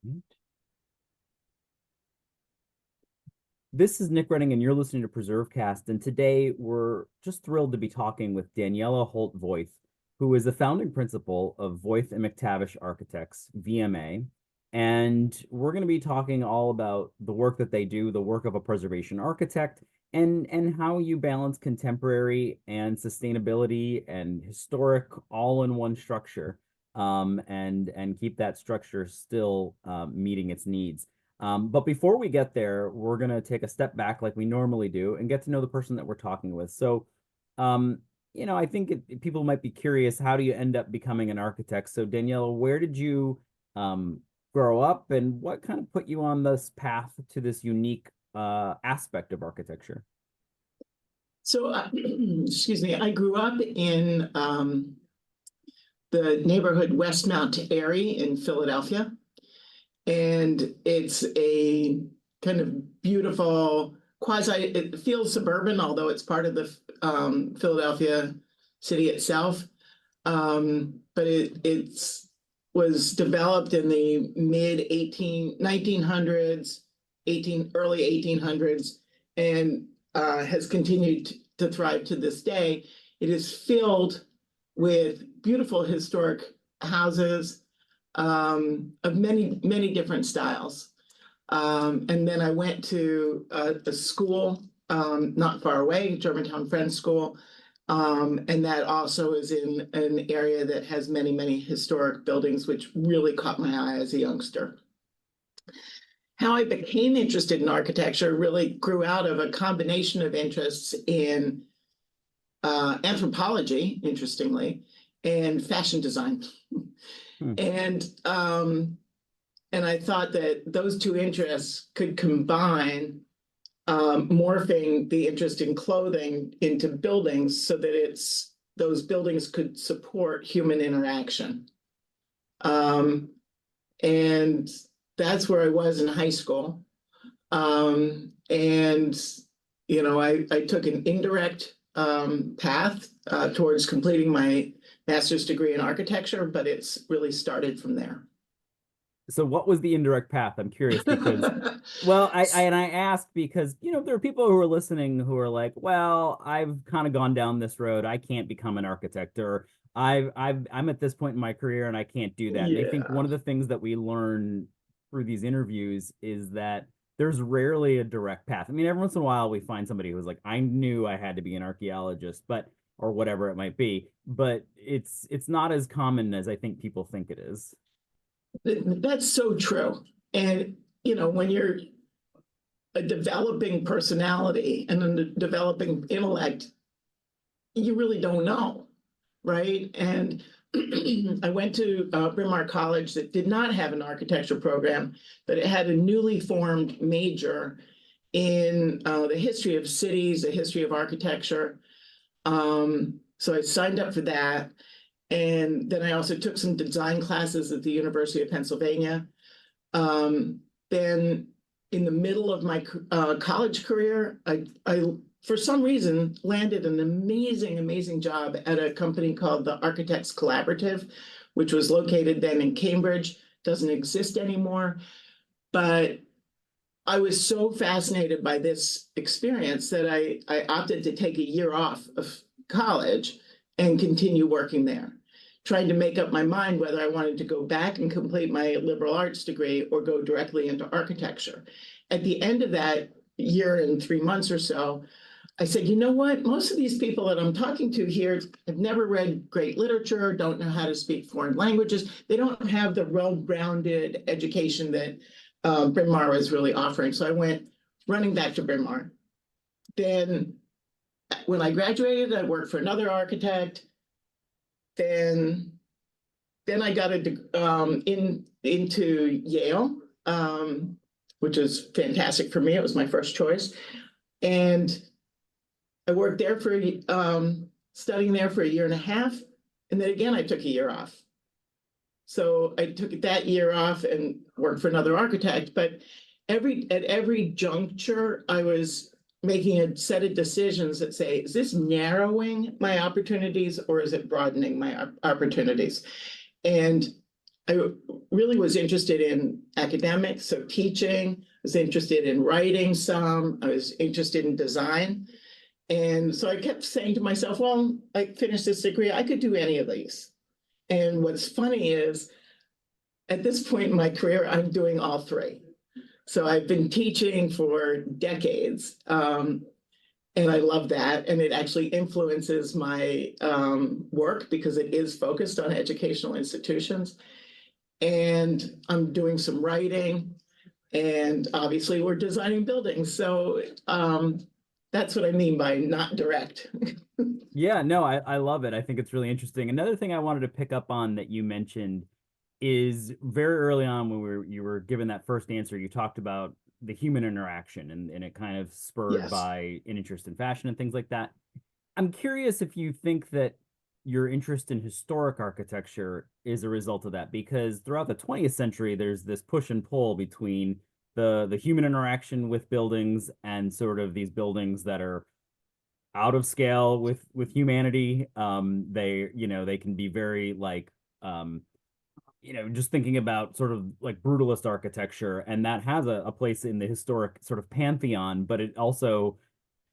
Right. This is Nick Redding, and you're listening to PreserveCast. And today we're just thrilled to be talking with Daniela Holt Voith, who is the founding principal of Voith and Mactavish Architects, VMA. And we're going to be talking all about the work that they do, the work of a preservation architect, and how you balance contemporary and sustainability and historic all in one structure, and keep that structure still meeting its needs. But before we get there, we're going to take a step back like we normally do and get to know the person that we're talking with. So, I think people might be curious, how do you end up becoming an architect? So, Daniela, where did you grow up, and what kind of put you on this path to this unique aspect of architecture? So, excuse me, I grew up in the neighborhood Westmount area in Philadelphia. And it's a kind of beautiful it feels suburban, although it's part of the Philadelphia city itself. But it was developed in the mid-1900s, early 1800s, and has continued to thrive to this day. It is filled with beautiful historic houses, of many different styles. And then I went to a school not far away, Germantown Friends School, and that also is in an area that has many historic buildings, which really caught my eye as a youngster. How I became interested in architecture really grew out of a combination of interests in anthropology, interestingly, and fashion design. And I thought that those two interests could combine, morphing the interest in clothing into buildings so that those buildings could support human interaction. And that's where I was in high school. And I took an indirect path towards completing my master's degree in architecture, but it's really started from there. So what was the indirect path? I'm curious because, well, I ask because, there are people who are listening who are like, well, I've kind of gone down this road. I can't become an architect, or I'm at this point in my career and I can't do that. Yeah. And I think one of the things that we learn through these interviews is that there's rarely a direct path. I mean, every once in a while we find somebody who's like, I knew I had to be an archaeologist, or whatever it might be, but it's not as common as I think people think it is. That's so true. And, when you're a developing personality and a developing intellect, you really don't know, right? And I went to Bryn Mawr College that did not have an architecture program, but it had a newly formed major in the history of cities, the history of architecture. So I signed up for that. And then I also took some design classes at the University of Pennsylvania. Then in the middle of my college career, I for some reason landed an amazing job at a company called the Architects Collaborative, which was located then in Cambridge, doesn't exist anymore. But I was so fascinated by this experience that I opted to take a year off of college and continue working there, trying to make up my mind whether I wanted to go back and complete my liberal arts degree or go directly into architecture. At the end of that year and 3 months or so, I said, you know what? Most of these people that I'm talking to here have never read great literature, don't know how to speak foreign languages. They don't have the well-rounded education that Bryn Mawr was really offering. So I went running back to Bryn Mawr. Then when I graduated, I worked for another architect. Then I got into Yale, which is fantastic for me. It was my first choice. And I worked there studying there for a year and a half. And then again, I took a year off. So I took that year off and worked for another architect. But at every juncture, I was making a set of decisions that say, is this narrowing my opportunities or is it broadening my opportunities? And I really was interested in academics, so teaching, I was interested in writing some, I was interested in design. And so I kept saying to myself, well, I finished this degree, I could do any of these. And what's funny is at this point in my career, I'm doing all three. So I've been teaching for decades, and I love that. And it actually influences my work because it is focused on educational institutions. And I'm doing some writing, and obviously we're designing buildings. So that's what I mean by not direct. Yeah, no, I love it. I think it's really interesting. Another thing I wanted to pick up on that you mentioned is very early on when you were given that first answer, you talked about the human interaction and it kind of spurred Yes. by an interest in fashion and things like that. I'm curious if you think that your interest in historic architecture is a result of that, because throughout the 20th century, there's this push and pull between the human interaction with buildings and sort of these buildings that are out of scale with humanity. They can be very like just thinking about sort of like brutalist architecture, and that has a place in the historic sort of pantheon, but it also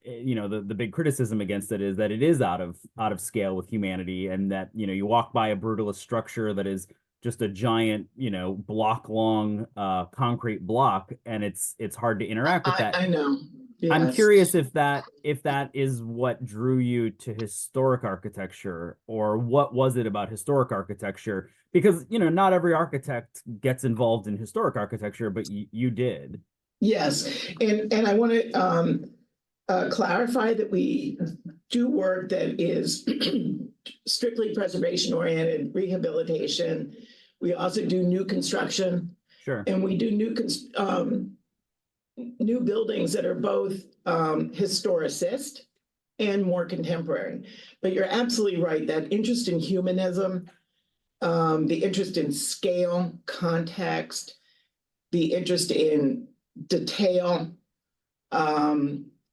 the big criticism against it is that it is out of scale with humanity, and that you walk by a brutalist structure that is just a giant block long concrete block, and it's hard to interact with that. I know. I'm Yes. curious if that is what drew you to historic architecture, or what was it about historic architecture? Because, not every architect gets involved in historic architecture, but you did. Yes. And I want to clarify that we do work that is strictly preservation oriented, rehabilitation. We also do new construction, Sure. and we do new buildings that are both historicist and more contemporary. But you're absolutely right, that interest in humanism, the interest in scale, context, the interest in detail,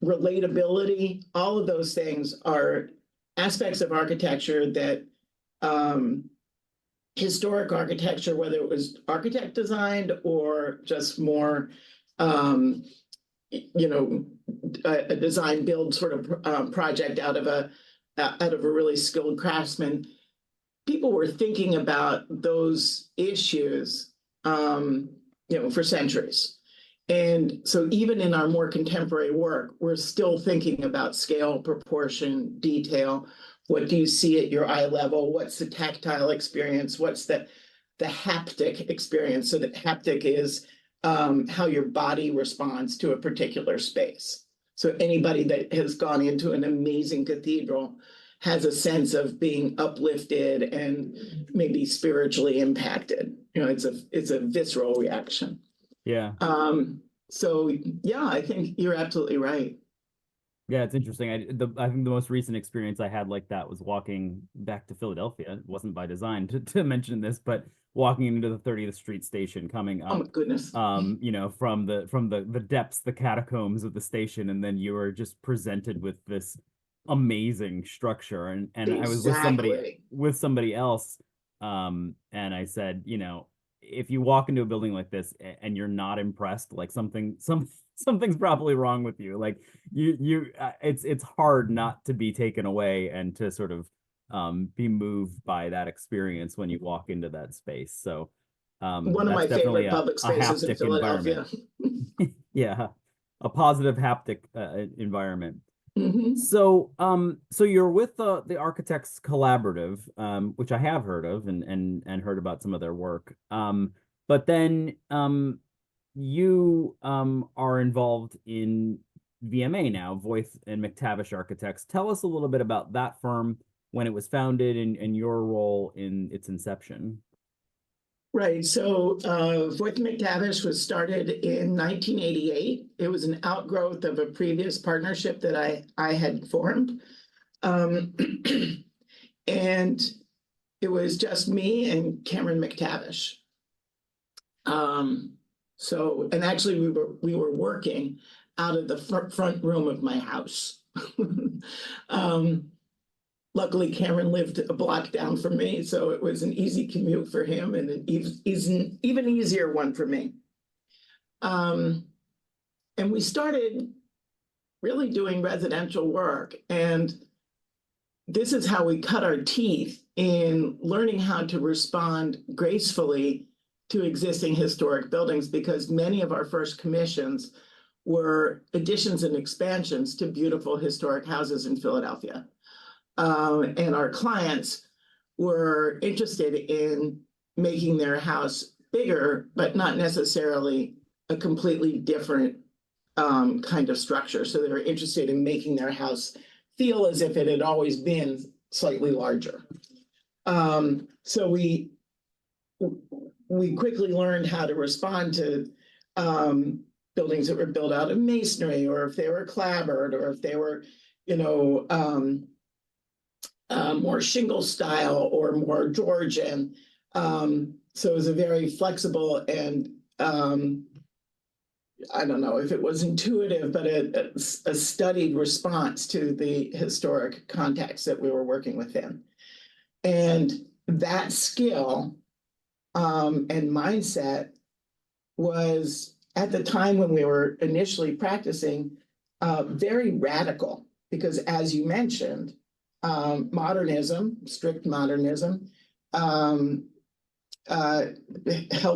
relatability, all of those things are aspects of architecture that historic architecture, whether it was architect designed or just more a design build sort of project out of a really skilled craftsman, people were thinking about those issues for centuries. And so even in our more contemporary work, we're still thinking about scale, proportion, detail. What do you see at your eye level? What's the tactile experience? What's the haptic experience? So that haptic is how your body responds to a particular space. So anybody that has gone into an amazing cathedral has a sense of being uplifted and maybe spiritually impacted. It's a visceral reaction. Yeah. So yeah, I think you're absolutely right. Yeah, it's interesting. I think the most recent experience I had like that was walking back to Philadelphia. It wasn't by design to mention this, but walking into the 30th Street station, coming Oh my up, goodness. from the depths, the catacombs of the station, and then you were just presented with this amazing structure. And I was Exactly. with somebody else, and I said, if you walk into a building like this and you're not impressed, like something's probably wrong with you. Like it's hard not to be taken away and to sort of be moved by that experience when you walk into that space. So One of that's my definitely favorite a public a spaces in haptic environment. Philadelphia. Yeah, a positive haptic environment. Mhm. So you're with the Architects Collaborative, which I have heard of and heard about some of their work. But then you are involved in VMA now, Voith and Mactavish Architects. Tell us a little bit about that firm, when it was founded, and your role in its inception. Right. So Voith Mactavish was started in 1988. It was an outgrowth of a previous partnership that I had formed. Um, and it was just me and Cameron Mactavish. And actually we were working out of the front room of my house. um, luckily Cameron lived a block down from me, so it was an easy commute for him and an even easier one for me. And we started really doing residential work, and this is how we cut our teeth in learning how to respond gracefully to existing historic buildings, because many of our first commissions were additions and expansions to beautiful historic houses in Philadelphia. And our clients were interested in making their house bigger, but not necessarily a completely different kind of structure. So they were interested in making their house feel as if it had always been slightly larger. So we quickly learned how to respond to buildings that were built out of masonry, or if they were clapboard, or if they were, more shingle style or more Georgian. So it was a very flexible and I don't know if it was intuitive, but a studied response to the historic context that we were working within. And that skill and mindset was, at the time when we were initially practicing, very radical, because as you mentioned, modernism, strict modernism, held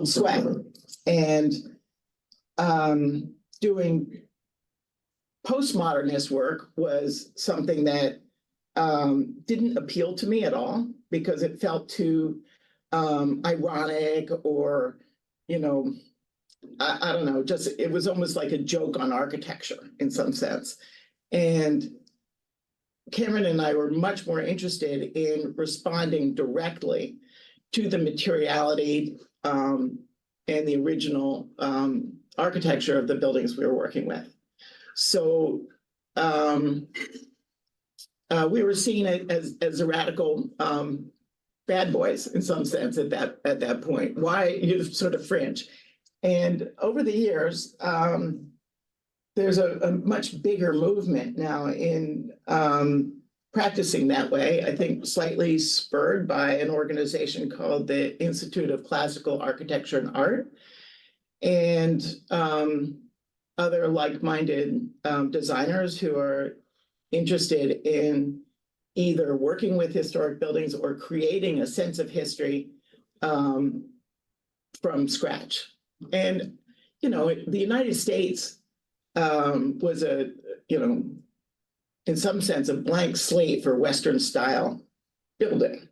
sway, and doing postmodernist work was something that didn't appeal to me at all, because it felt too ironic, or, I don't know, just, it was almost like a joke on architecture in some sense. And Cameron and I were much more interested in responding directly to the materiality and the original architecture of the buildings we were working with. So we were seen as a radical bad boys in some sense at that point. Why, you're sort of fringe. And over the years, there's a much bigger movement now in practicing that way, I think slightly spurred by an organization called the Institute of Classical Architecture and Art, and other like-minded designers who are interested in either working with historic buildings or creating a sense of history from scratch. And, the United States was in some sense, a blank slate for Western style building.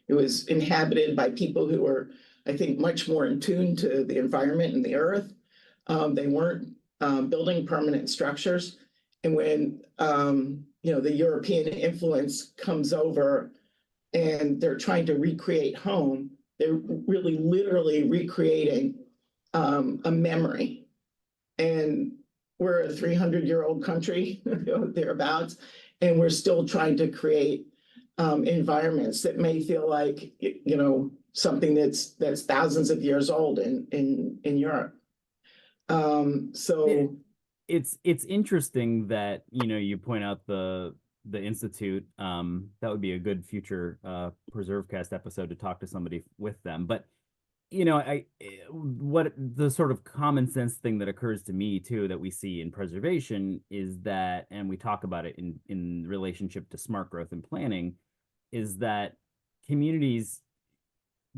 It was inhabited by people who were, I think, much more in tune to the environment and the earth. They weren't building permanent structures. And when, the European influence comes over and they're trying to recreate home, they're really literally recreating a memory. And we're a 300-year-old country, thereabouts, and we're still trying to create environments that may feel like, something that's thousands of years old in Europe. So it's interesting that you point out the institute. That would be a good future PreserveCast episode to talk to somebody with them. But what the sort of common sense thing that occurs to me too, that we see in preservation, is that, and we talk about it in relationship to smart growth and planning, is that communities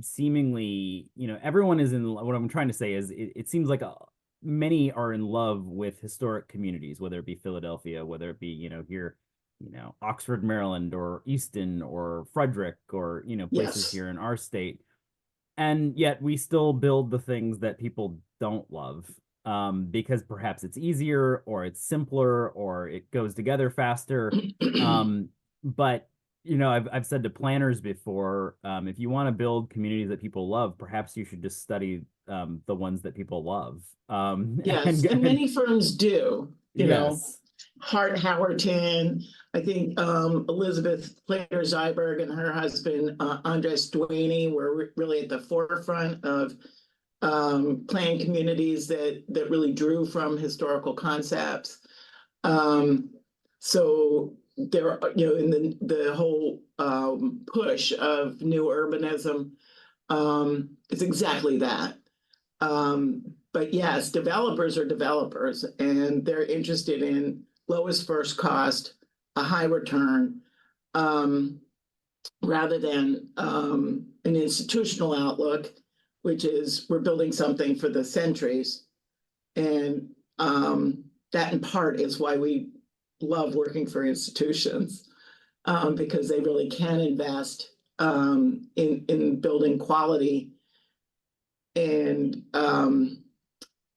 seemingly, everyone is in, what I'm trying to say is it seems like many are in love with historic communities, whether it be Philadelphia, whether it be, here, Oxford, Maryland, or Easton, or Frederick, or, places here in our state. And yet we still build the things that people don't love, because perhaps it's easier, or it's simpler, or it goes together faster. But I've said to planners before, if you want to build communities that people love, perhaps you should just study the ones that people love. Yes, and many firms do. Yes. Hart Howerton, I think Elizabeth Plater-Zyberg and her husband, Andres Duaney, were really at the forefront of planned communities that really drew from historical concepts. So there, in the whole push of new urbanism, it's exactly that. But yes, developers are developers, and they're interested in lowest first cost, a high return, rather than an institutional outlook, which is we're building something for the centuries. And that in part is why we love working for institutions, because they really can invest in building quality and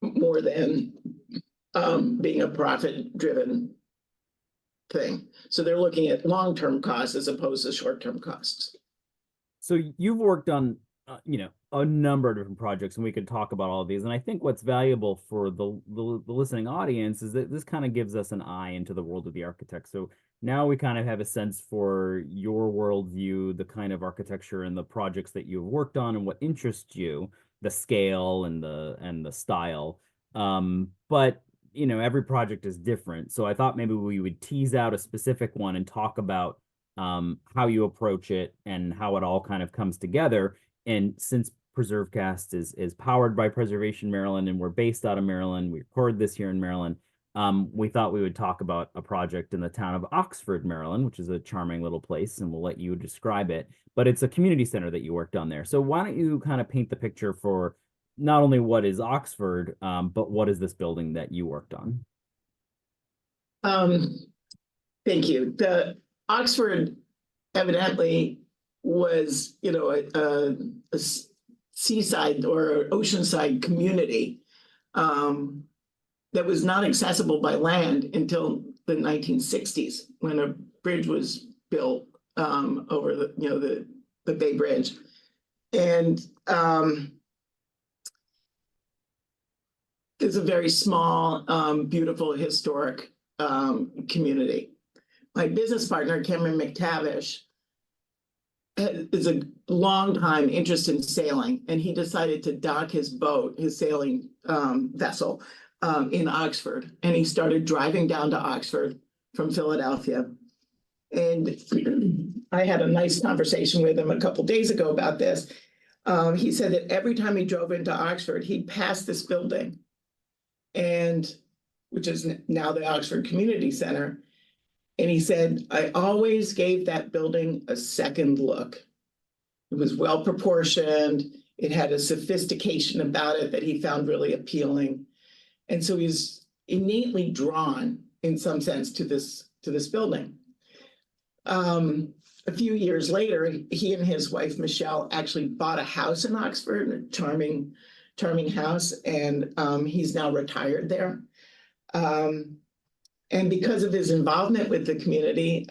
more than being a profit-driven thing. So they're looking at long-term costs as opposed to short-term costs. So you've worked on, a number of different projects, and we could talk about all of these. And I think what's valuable for the listening audience is that this kind of gives us an eye into the world of the architect. So now we kind of have a sense for your worldview, the kind of architecture and the projects that you've worked on and what interests you, the scale and the style. But every project is different. So I thought maybe we would tease out a specific one and talk about how you approach it and how it all kind of comes together. And since PreserveCast is powered by Preservation Maryland, and we're based out of Maryland, we record this here in Maryland, we thought we would talk about a project in the town of Oxford, Maryland, which is a charming little place, and we'll let you describe it. But it's a community center that you worked on there. So why don't you kind of paint the picture for not only what is Oxford, but what is this building that you worked on? Thank you. The Oxford evidently was, a seaside or oceanside community that was not accessible by land until the 1960s, when a bridge was built over the Bay Bridge. And it's a very small, beautiful, historic community. My business partner, Cameron Mactavish, is a long time interest in sailing, and he decided to dock his boat, his sailing vessel, in Oxford. And he started driving down to Oxford from Philadelphia. And I had a nice conversation with him a couple of days ago about this. He said that every time he drove into Oxford, he'd pass this building, and which is now the Oxford Community Center. And he said, I always gave that building a second look. It was well proportioned. It had a sophistication about it that he found really appealing. And so he's innately drawn, in some sense, to this building. A few years later, he and his wife, Michelle, actually bought a house in Oxford, a charming house, and he's now retired there. And because of his involvement with the community,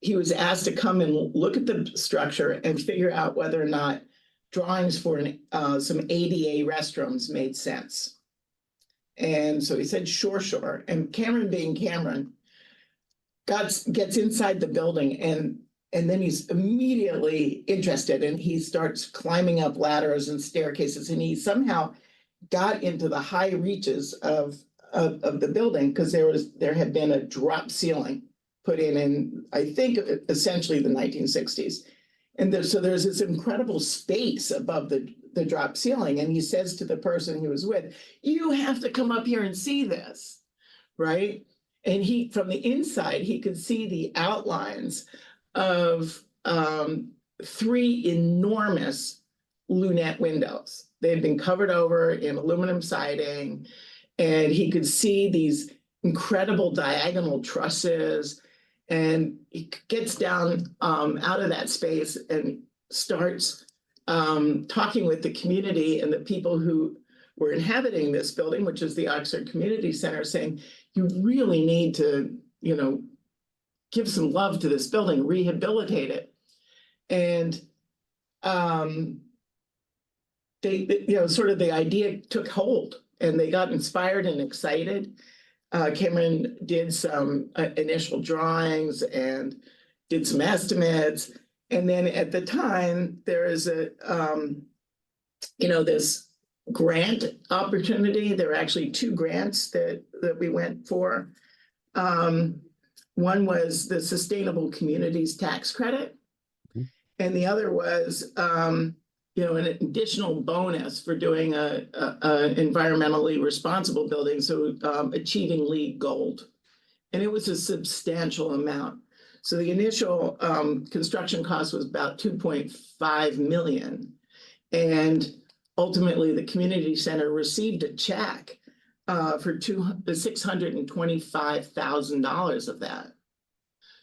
he was asked to come and look at the structure and figure out whether or not drawings for some ADA restrooms made sense. And so he said, sure. And Cameron, being Cameron, gets inside the building, and then he's immediately interested, and he starts climbing up ladders and staircases, and he somehow got into the high reaches of the building, because there had been a drop ceiling put in I think essentially the 1960s. And so there's this incredible space above the drop ceiling. And he says to the person he was with, you have to come up here and see this, right? And from the inside, he could see the outlines of 3 enormous lunette windows. They had been covered over in aluminum siding, and he could see these incredible diagonal trusses. And he gets down out of that space and starts talking with the community and the people who were inhabiting this building, which is the Oxford Community Center, saying, you really need to, give some love to this building, rehabilitate it. And sort of the idea took hold, and they got inspired and excited. Cameron did some initial drawings and did some estimates. And then at the time, there is this grant opportunity. There were actually 2 grants that we went for. One was the Sustainable Communities Tax Credit, and the other was an additional bonus for doing a environmentally responsible building, so achieving LEED Gold. And it was a substantial amount. So the initial construction cost was about 2.5 million. And ultimately, the community center received a check for $625,000 of that.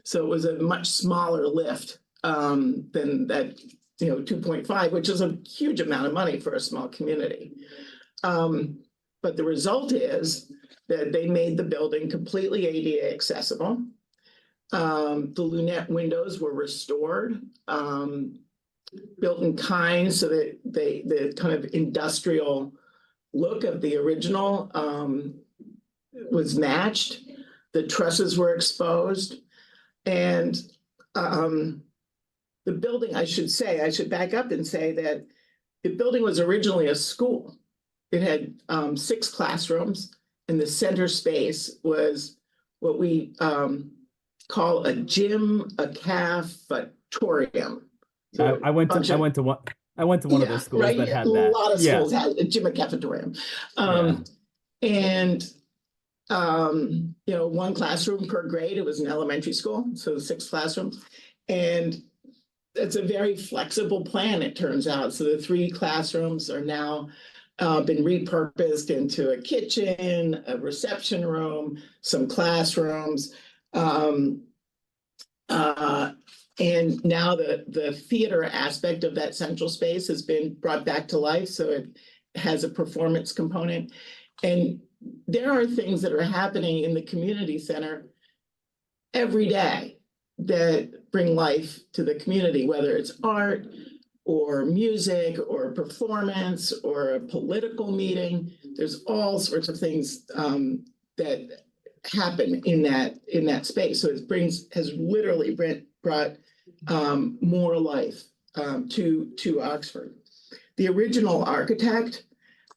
So it was a much smaller lift than that, 2.5, which is a huge amount of money for a small community. But the result is that they made the building completely ADA accessible. The lunette windows were restored, built in kind, so that the kind of industrial look of the original was matched. The trusses were exposed, and the building, I should back up and say that the building was originally a school. It had 6 classrooms, and the center space was what we call a gym, a cafetorium. So I went to one of those schools that had that. A lot of schools had a gym and cafetorium. And one classroom per grade. It was an elementary school, so 6 classrooms. And it's a very flexible plan, it turns out. So the 3 classrooms are now been repurposed into a kitchen, a reception room, some classrooms. And now the theater aspect of that central space has been brought back to life. So it has a performance component. And there are things that are happening in the community center every day that bring life to the community, whether it's art or music or performance or a political meeting. There's all sorts of things that happen in that space. So it has literally brought more life to Oxford. The original architect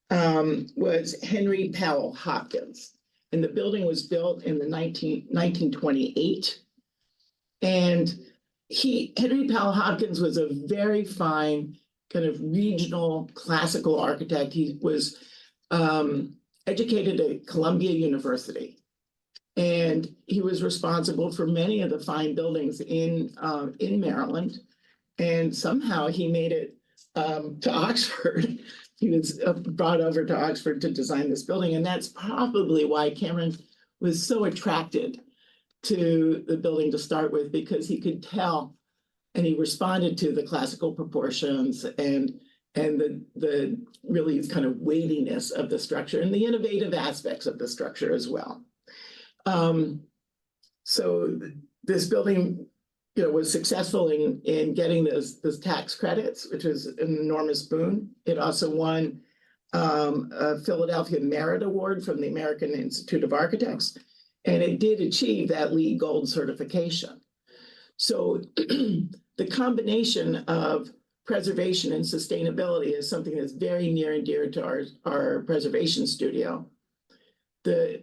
was Henry Powell Hopkins, and the building was built in the 1928. And Henry Powell Hopkins was a very fine kind of regional classical architect. He was educated at Columbia University, and he was responsible for many of the fine buildings in Maryland. And somehow he made it to Oxford. He was brought over to Oxford to design this building, and that's probably why Cameron was so attracted to the building to start with, because he could tell, and he responded to the classical proportions and the really kind of weightiness of the structure and the innovative aspects of the structure as well. So this building, was successful in getting those tax credits, which was an enormous boon. It also won a Philadelphia Merit Award from the American Institute of Architects, and it did achieve that LEED Gold certification. So the combination of preservation and sustainability is something that's very near and dear to our preservation studio. The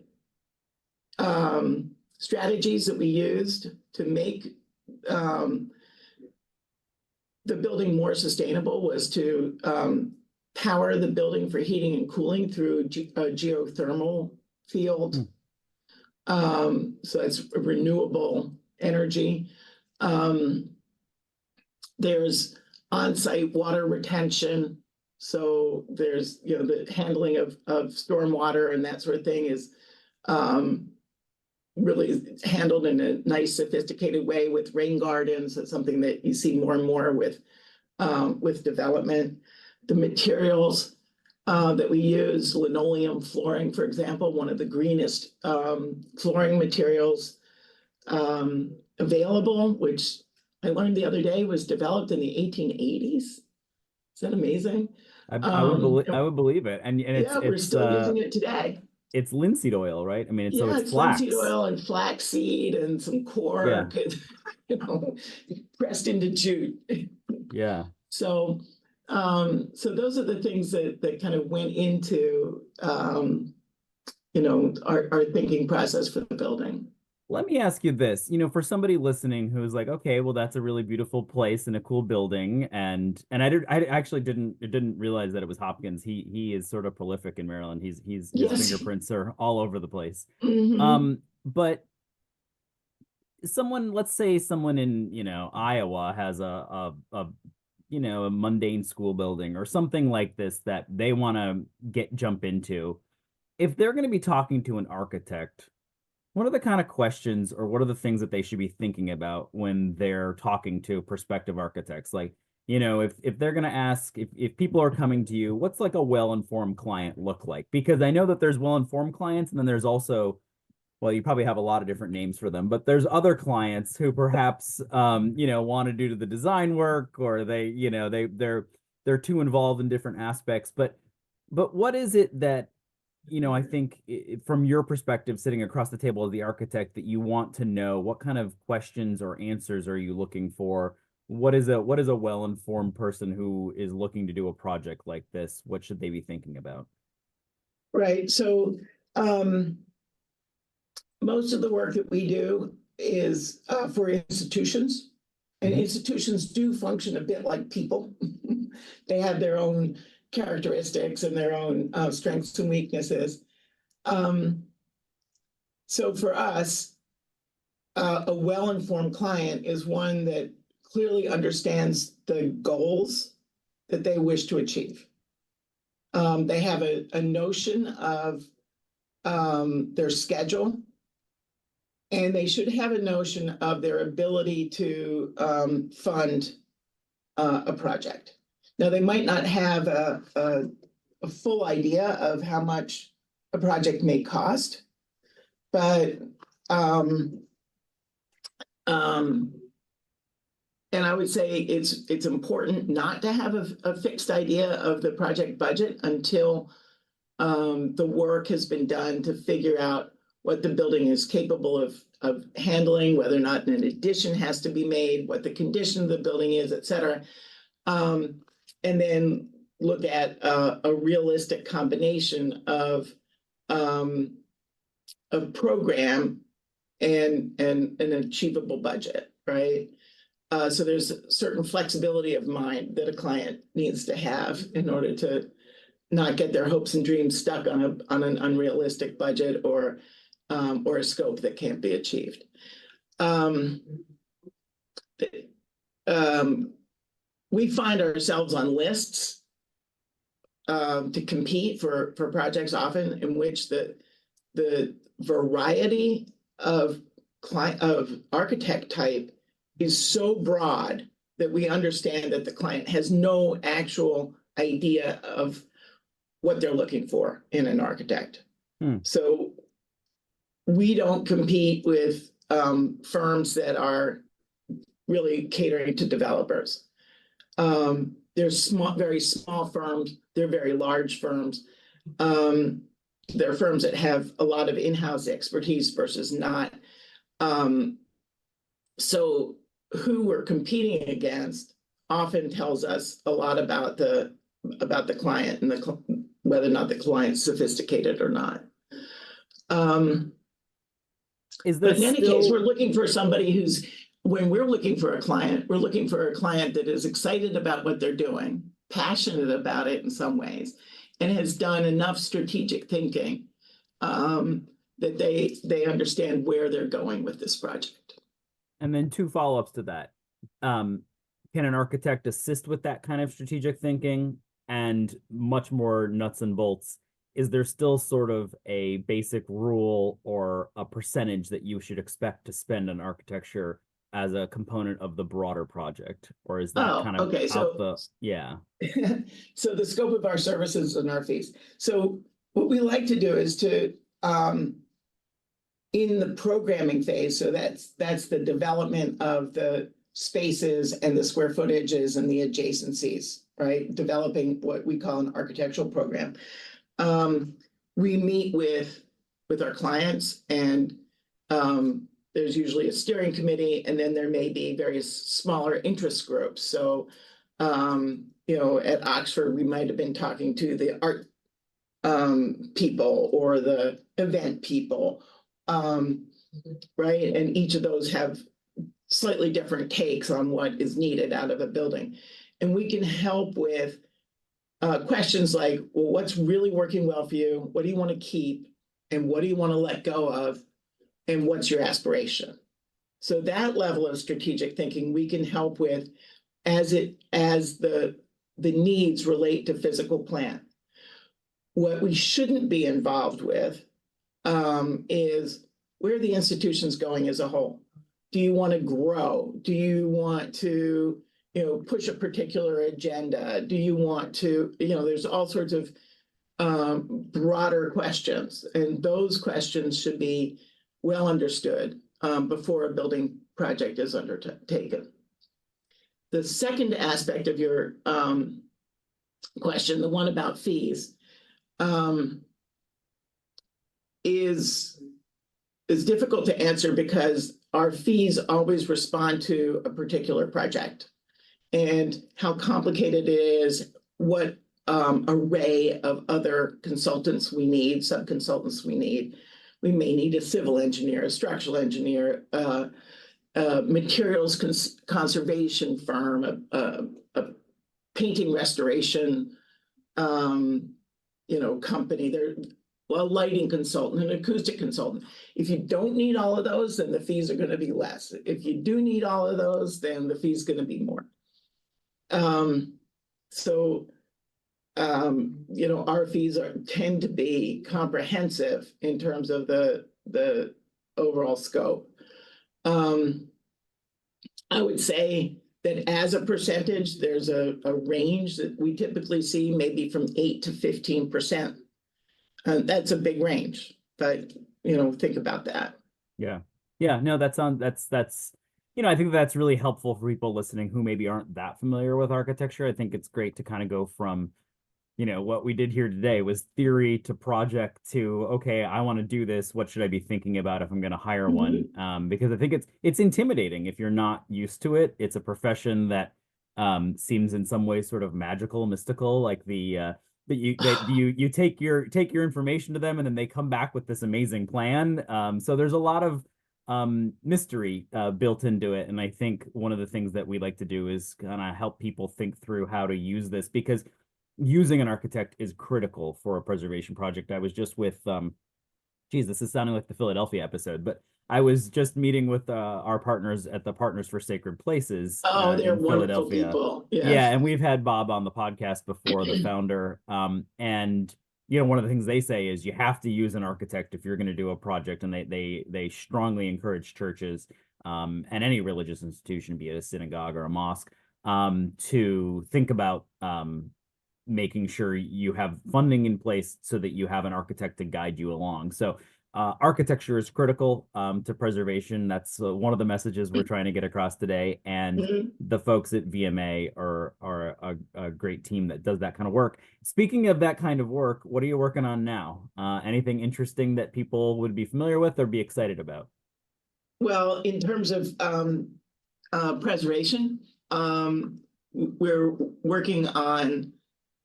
strategies that we used to make the building more sustainable was to power the building for heating and cooling through a geothermal field. So it's renewable energy. There's on-site water retention. So there's, the handling of stormwater and that sort of thing is really handled in a nice, sophisticated way with rain gardens. That's something that you see more and more with development. The materials that we use, linoleum flooring, for example, one of the greenest flooring materials available, which I learned the other day was developed in the 1880s. Is that amazing? I would believe it. And we're still using it today. It's linseed oil, right? I mean, it's it's flax. Linseed oil and flaxseed and some cork, pressed into jute. Yeah. So those are the things that kind of went into our thinking process for the building. Let me ask you this, for somebody listening who's like, okay, well, that's a really beautiful place and a cool building, and I actually didn't realize that it was Hopkins. He is sort of prolific in Maryland. His Yes. fingerprints are all over the place. Hmm. But let's say someone in, Iowa has a mundane school building or something like this that they want to jump into. If they're going to be talking to an architect, what are the kind of questions or what are the things that they should be thinking about when they're talking to prospective architects? Like, if they're going to ask, if people are coming to you, what's like a well-informed client look like? Because I know that there's well-informed clients, and then there's also, well, you probably have a lot of different names for them, but there's other clients who perhaps, want to do the design work, or they're too involved in different aspects. But what is it that, I think from your perspective, sitting across the table as the architect, that you want to know? What kind of questions or answers are you looking for? What is a well-informed person who is looking to do a project like this? What should they be thinking about? Right. So most of the work that we do is for institutions, and Mhm. institutions do function a bit like people. They have their own characteristics and their own strengths and weaknesses. Um, so for us, a well-informed client is one that clearly understands the goals that they wish to achieve. They have a notion of their schedule, and they should have a notion of their ability to fund a project. Now, they might not have a full idea of how much a project may cost, but um, and I would say it's important not to have a fixed idea of the project budget until the work has been done to figure out what the building is capable of handling, whether or not an addition has to be made, what the condition of the building is, et cetera. And then look at a realistic combination of program and an achievable budget, right? So there's a certain flexibility of mind that a client needs to have in order to not get their hopes and dreams stuck on an unrealistic budget or a scope that can't be achieved. Um, we find ourselves on lists to compete for projects often in which the variety of architect type is so broad that we understand that the client has no actual idea of what they're looking for in an architect. So we don't compete with firms that are really catering to developers. There's very small firms. They're very large firms. There are firms that have a lot of in-house expertise versus not. So who we're competing against often tells us a lot about the client and whether or not the client's sophisticated or not. Is there But in any case, still we're looking for somebody who's, when we're looking for a client, we're looking for a client that is excited about what they're doing, passionate about it in some ways, and has done enough strategic thinking that they understand where they're going with this project. And then two follow-ups to that. Can an architect assist with that kind of strategic thinking? And much more nuts and bolts, is there still sort of a basic rule or a percentage that you should expect to spend on architecture as a component of the broader project? Or is that Oh, kind of okay. out So, the, yeah. so the scope of our services and our fees. So what we like to do is to, in the programming phase, so that's the development of the spaces and the square footages and the adjacencies, right? Developing what we call an architectural program. We meet with our clients, and there's usually a steering committee, and then there may be various smaller interest groups. So, at Oxford, we might have been talking to the art people or the event people. right? And each of those have slightly different takes on what is needed out of a building. And we can help with questions like, well, what's really working well for you? What do you want to keep? And what do you want to let go of? And what's your aspiration? So that level of strategic thinking we can help with as the needs relate to physical plant. What we shouldn't be involved with is where the institution's going as a whole. Do you want to grow? Do you want to, push a particular agenda? Do you want to, there's all sorts of broader questions, and those questions should be well understood before a building project is undertaken. The second aspect of your question, the one about fees, is difficult to answer because our fees always respond to a particular project and how complicated it is, what array of other consultants we need, sub-consultants we need. We may need a civil engineer, a structural engineer, materials conservation firm, a painting restoration company, a lighting consultant, an acoustic consultant. If you don't need all of those, then the fees are going to be less. If you do need all of those, then the fee's going to be more. Our fees tend to be comprehensive in terms of the overall scope. I would say that as a percentage, there's a range that we typically see, maybe from 8 to 15%. That's a big range, but think about that. Yeah. No, that's I think that's really helpful for people listening who maybe aren't that familiar with architecture. I think it's great to kind of go from, what we did here today was theory to project to, okay, I want to do this. What should I be thinking about if I'm going to hire one? Because I think it's intimidating if you're not used to it. It's a profession that seems in some ways sort of magical, mystical, like that you take your information to them and then they come back with this amazing plan. So there's a lot of mystery built into it. And I think one of the things that we like to do is kind of help people think through how to use this, because using an architect is critical for a preservation project. I was just with, this is sounding like the Philadelphia episode, but I was just meeting with our partners at the Partners for Sacred Places they're in wonderful Philadelphia. people. Yeah, and we've had Bob on the podcast before, the founder. And one of the things they say is you have to use an architect if you're going to do a project, and they strongly encourage churches and any religious institution, be it a synagogue or a mosque, to think about making sure you have funding in place so that you have an architect to guide you along. So architecture is critical to preservation. That's one of the messages we're trying to get across today. And the folks at VMA are a great team that does that kind of work. Speaking of that kind of work, what are you working on now? Anything interesting that people would be familiar with or be excited about? Well, in terms of preservation, we're working on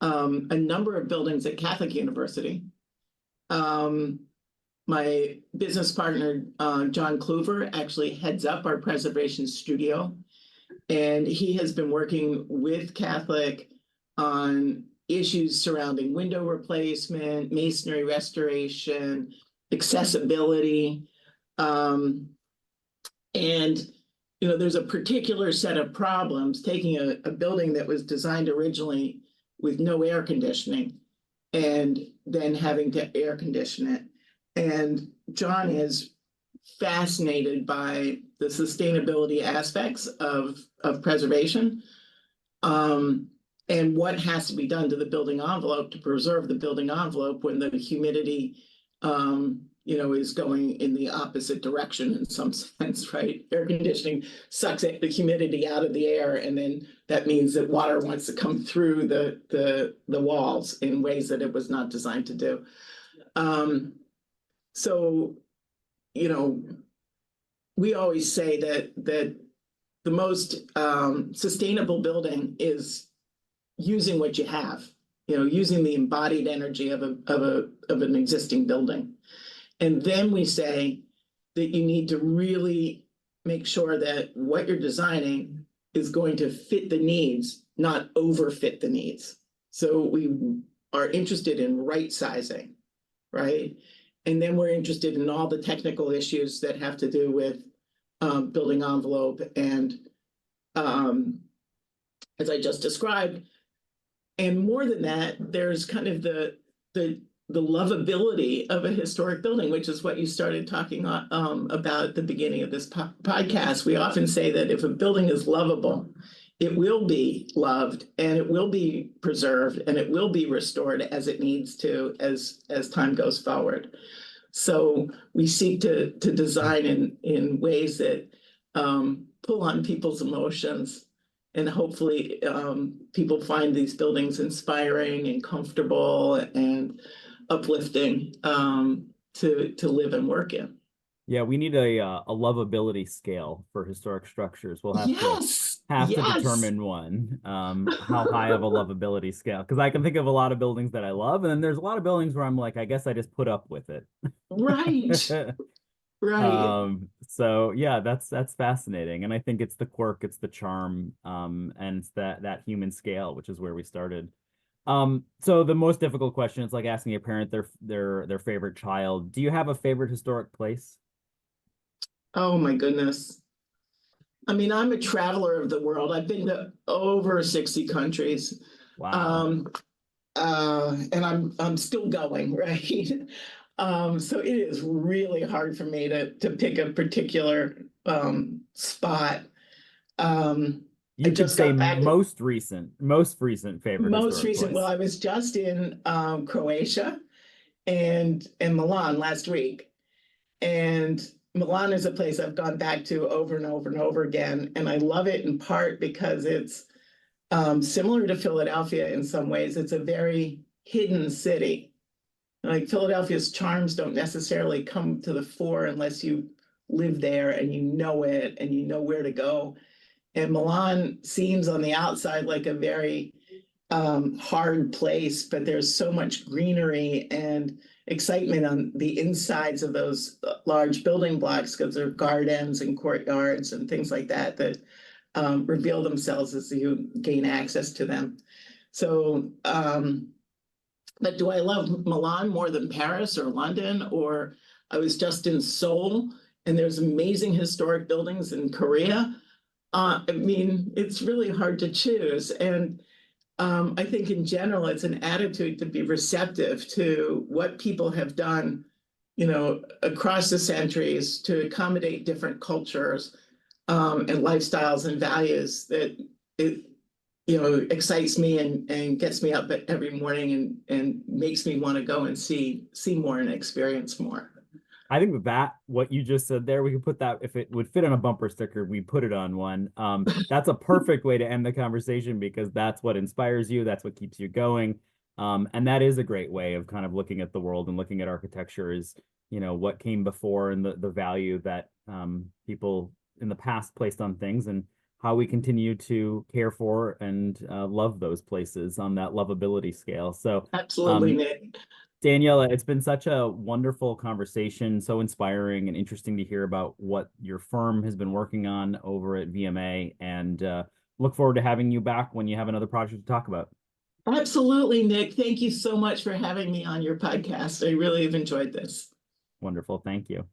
a number of buildings at Catholic University. My business partner, John Kluver, actually heads up our preservation studio, and he has been working with Catholic on issues surrounding window replacement, masonry restoration, accessibility. And there's a particular set of problems taking a building that was designed originally with no air conditioning and then having to air condition it. And John is fascinated by the sustainability aspects of preservation and what has to be done to the building envelope to preserve the building envelope when the humidity is going in the opposite direction in some sense, right? Air conditioning sucks the humidity out of the air, and then that means that water wants to come through the walls in ways that it was not designed to do. So, we always say that the most sustainable building is using what you have, using the embodied energy of an existing building. And then we say, that you need to really make sure that what you're designing is going to fit the needs, not overfit the needs. So we are interested in right sizing, right? And then we're interested in all the technical issues that have to do with building envelope and as I just described. And more than that, there's kind of the lovability of a historic building, which is what you started talking about at the beginning of this podcast. We often say that if a building is lovable, it will be loved and it will be preserved and it will be restored as it needs to as time goes forward. So we seek to design in ways that pull on people's emotions, and hopefully people find these buildings inspiring and comfortable and uplifting to live and work in. Yeah, we need a lovability scale for historic structures. We'll have Yes, to yes, determine one, how high of a lovability scale. Because I can think of a lot of buildings that I love, and then there's a lot of buildings where I'm like, I guess I just put up with it. right, right. So yeah, that's fascinating. And I think it's the quirk, it's the charm, and it's that human scale, which is where we started. So the most difficult question is like asking a parent their favorite child. Do you have a favorite historic place? Oh my goodness. I mean, I'm a traveler of the world. I've been to over 60 countries. Wow. Um, and I'm still going, right? So it is really hard for me to pick a particular spot. I You could just say got back most recent favorite most historic recent. Well, place. I was just in Croatia and Milan last week. And Milan is a place I've gone back to over and over and over again. And I love it in part because it's similar to Philadelphia in some ways. It's a very hidden city. Like Philadelphia's charms don't necessarily come to the fore unless you live there and you know it and you know where to go. And Milan seems on the outside like a very hard place, but there's so much greenery and excitement on the insides of those large building blocks because there are gardens and courtyards and things like that that reveal themselves as you gain access to them. So, but do I love Milan more than Paris or London? Or I was just in Seoul and there's amazing historic buildings in Korea. I mean, it's really hard to choose. And I think in general, it's an attitude to be receptive to what people have done, you know, across the centuries to accommodate different cultures and lifestyles and values that it, you know, excites me and gets me up every morning and makes me want to go and see more and experience more. I think that what you just said there, we could put that if it would fit on a bumper sticker, we put it on one. That's a perfect way to end the conversation because that's what inspires you, that's what keeps you going. And that is a great way of kind of looking at the world and looking at architecture is, you know, what came before and the value that people in the past placed on things and how we continue to care for and love those places on that lovability scale. So Absolutely, Nick. Daniela, it's been such a wonderful conversation, so inspiring and interesting to hear about what your firm has been working on over at VMA, and look forward to having you back when you have another project to talk about. Absolutely, Nick. Thank you so much for having me on your podcast. I really have enjoyed this. Wonderful. Thank you.